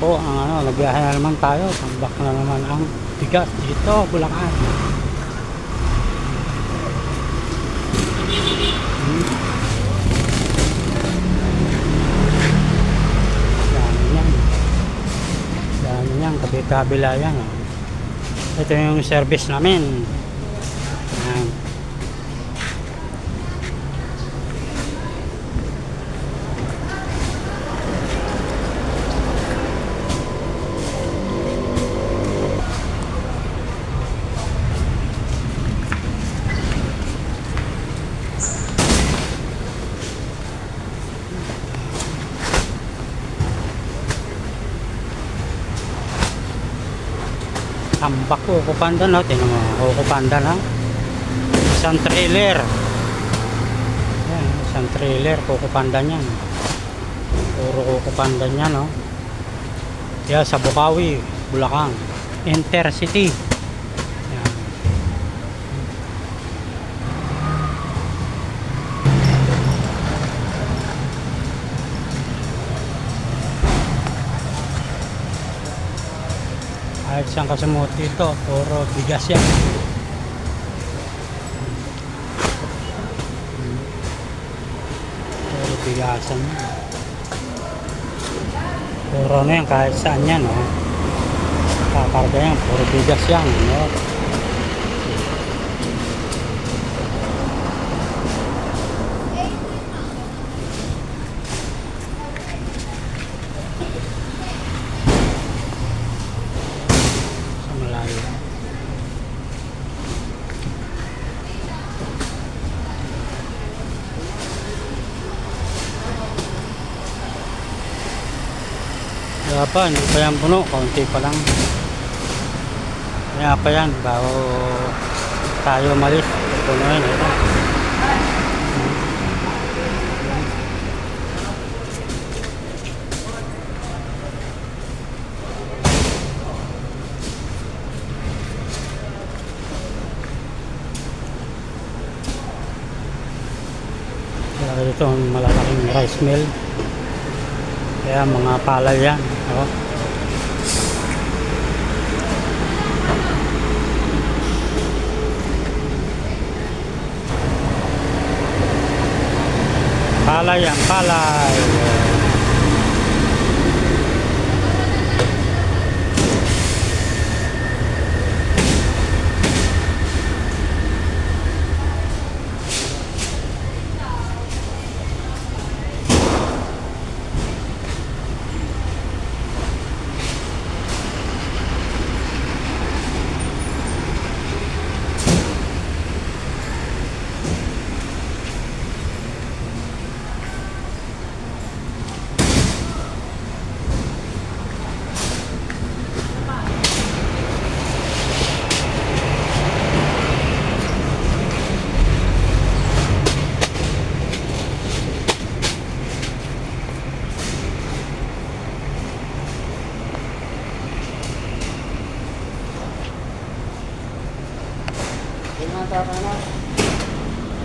po ang nagbiyahe na naman tayo. Tambak na naman ang bigas dito, Bulacan. Dami yan, kabila yan. Ito yung service namin. Yan. Tambak ko, Ukupanda na. Tinan mo, Ukupanda na. Isang trailer. Yan, isang trailer, Ukupanda niyan. Puro Ukupanda niyan, no. Yan, sa Bukawi, Bulacan. Intercity. Yan. Kahit siyang kasamot dito, puro bigas yan. Puro bigasan yan. Puro na yan, kahit saan yan, no? Kakarga yan, puro bigas yan, no? Kaya pa, hindi pa yan puno, kaunti pa lang. Kaya pa yan, bago tayo malis, punuin ito. Kaya ito ang malalaking rice mill. Kaya mga palay yan. Oh. Palay yan, palay.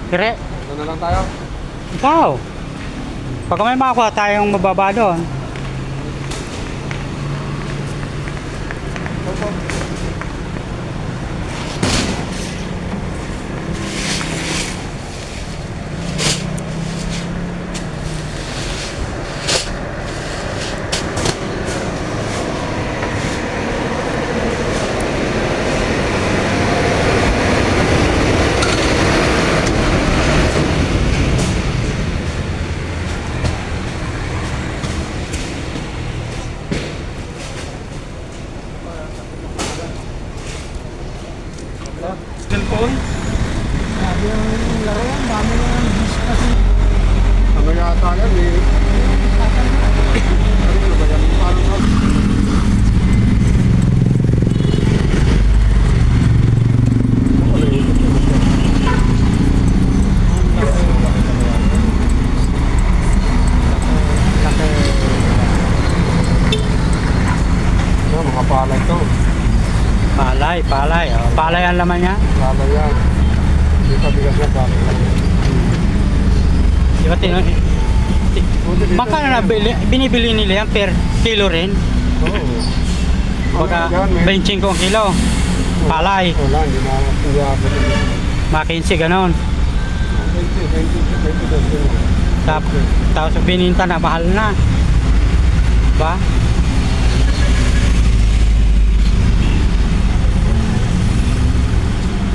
Kire? Doon na lang tayo. Ikaw. Pag may makakuha tayong mababa doon. Cellphone? Sabi yung laro yan, dami na ng disc kasi. Ano yata yan eh? Ano ba yan? Parang mga palay to. Palay. Oh. Palay ang laman niya. Palay yan. Hindi pa bigas na palay yan. Di ba magkano na binibili nila yan per kilo rin? Oo. Baga, Yan, may... 25 ang kilo. Palay. Wala, hindi na hindi ako. Makinsi, ganon. 20. Tapos bininta na, mahal na. Ba?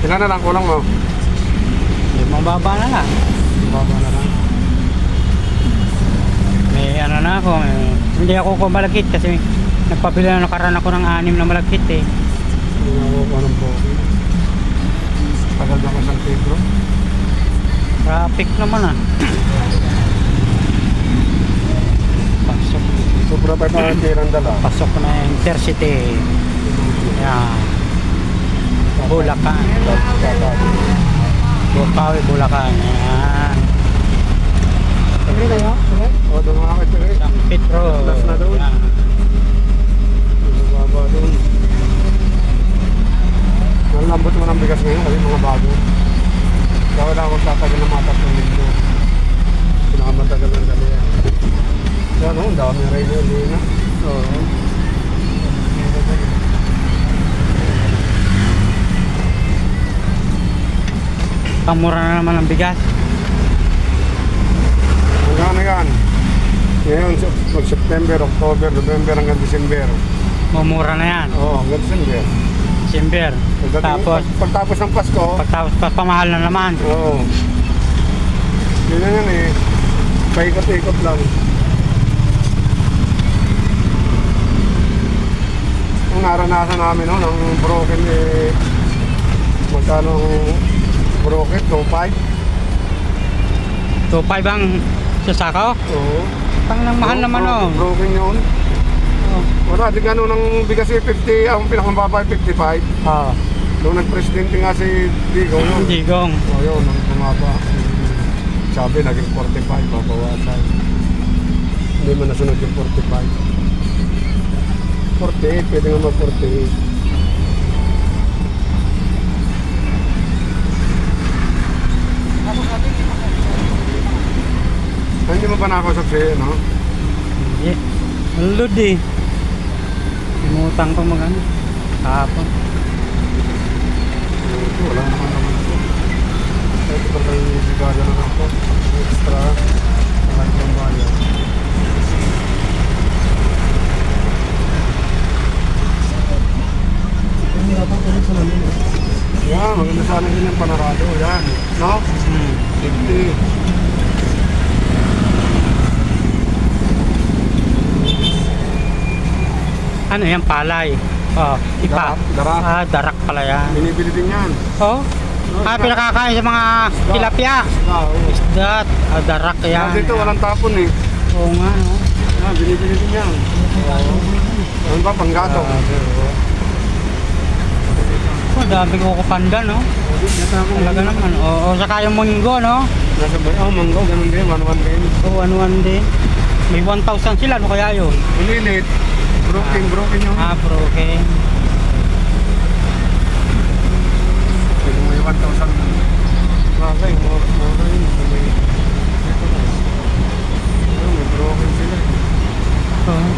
Ilan na lang kulang mo? Mababa na lang. Baba na lang. May ano na ako, hindi ako kumalagkit kasi nagpabili na nakaraan ako ng 6 na malagkit eh. Hindi na ako anong po. Tagal na ka San Pedro. Traffic naman ah. Pasok. Sobra pa yung tirang dala. Pasok na yung Intercity. Yan. Bulacan. Bukawi, Bulacan. Yan. Sabi na yun? O, doon mga kachiri. San Pedro. Last na doon. Yan. Baba doon. Nalambot mo ng bigas ngayon kasi mga bago. Kaya wala akong tatagal na matas ng linggo. Pinakamatagal ng dali yan. Kaya no, ang dami rin yun na. Oo. Pamura na naman ang bigas. Hanggang na yan. Ngayon, mag-September, October, November hanggang December. Mumura na yan. Oo, hanggang December. December. Tapos, Pagtapos ng Pasko, pagtapos pa pamahal na naman. oo. Yun na yan eh. Paikot-ikot lang. Ang naranasan namin no, ng broken eh, magkano ang broken? 2.5? 2.5 ang sasakaw. Oo. Pang nang mahal naman oh. Broken yun. Wala, di gano'n ng bigas eh, 50, ang pinakamababa ay 55. Oo. Nung nag-presidente nga si Digong yun. Digong. O yun, ang bumaba. Sabi, naging 45, babawasan. Hindi mo nasunod yung 45. 48, pwede nga mag-48. Hindi mo ba nakausap siya, no? Hindi. Ang load eh. Umutang pa mag ano. Kahapon. Wala naman ito. Kahit ba kayo bigada na ako? Extra. Saka ibang bayan. Hindi na pang ulit sa namin. Yan, maganda sana din yung panarado. Yan. No? 50. Ano yan? Palay. Oh, ipa. Darak. Ah, darak pala yan. Binibili din yan. Oh? Ah, pinakakain sa mga tilapia. Oo. Isda. Ah, darak yan. Dito walang tapon eh. Oo nga, no? Ah, binibili din yan. Ano ba, panggatong? Oh, dami ko kupanda, no? Talaga naman. Oo, saka yung munggo, no? Nasa ba? Oh, manggo, ganun din. 1-1 din. Oo, ano din. May 1,000 sila, ano kaya yun? Ulilit. Broken yun. Ah, broken. Pwede mo yung 1,000. Bagay, mura yun. May, ito na. May broken sila. Oh.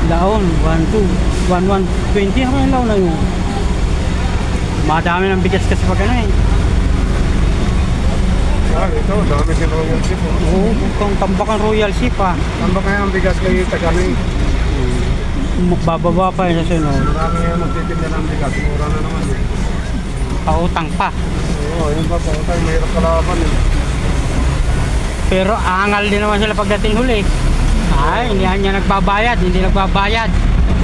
Laon, 1, 2, 1, 1, 20. Ano yung laon na yun? Madami ng bigas kasi pag ano eh. Ah, ito, dami si Royal Ship. Oo, mukhang tambakan Royal Ship ah. Ano ba kaya ang bigas kayo Tagami? Bababa pa yun sa sunod. Marami ngayon magtitinda ng bigas. Mura na naman eh. Pautang pa. Oo, yun pa po. Tayo mahirap kalaban eh. Pero angal din naman sila pagdating huli. Ay, hindi niya nagbabayad, hindi nagbabayad.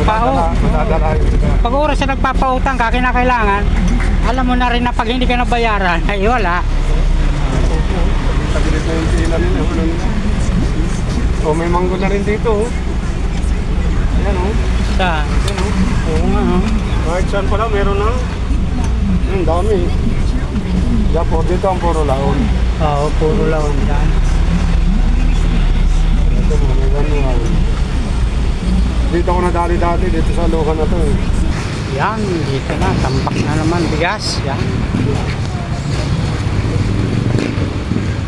Madadala yun sila. Pag oras na nagpapautang ka, kinakailangan, alam mo na rin na pag hindi ka nabayaran, ay wala. Tabilit na yung sila nila. Oh, may manggo na rin dito. Oh. Ayan oh. Sa, Ayan oh. oo nga, no? Kahit saan pala, meron na. Ang dami. Dapo, dito ang puro laon. Oo, puro laon dyan. Ito mo, may ganuan. Dito ako nadali dati, dito sa lukan na to eh. Yan, dito na, tambak na naman bigas. Yan.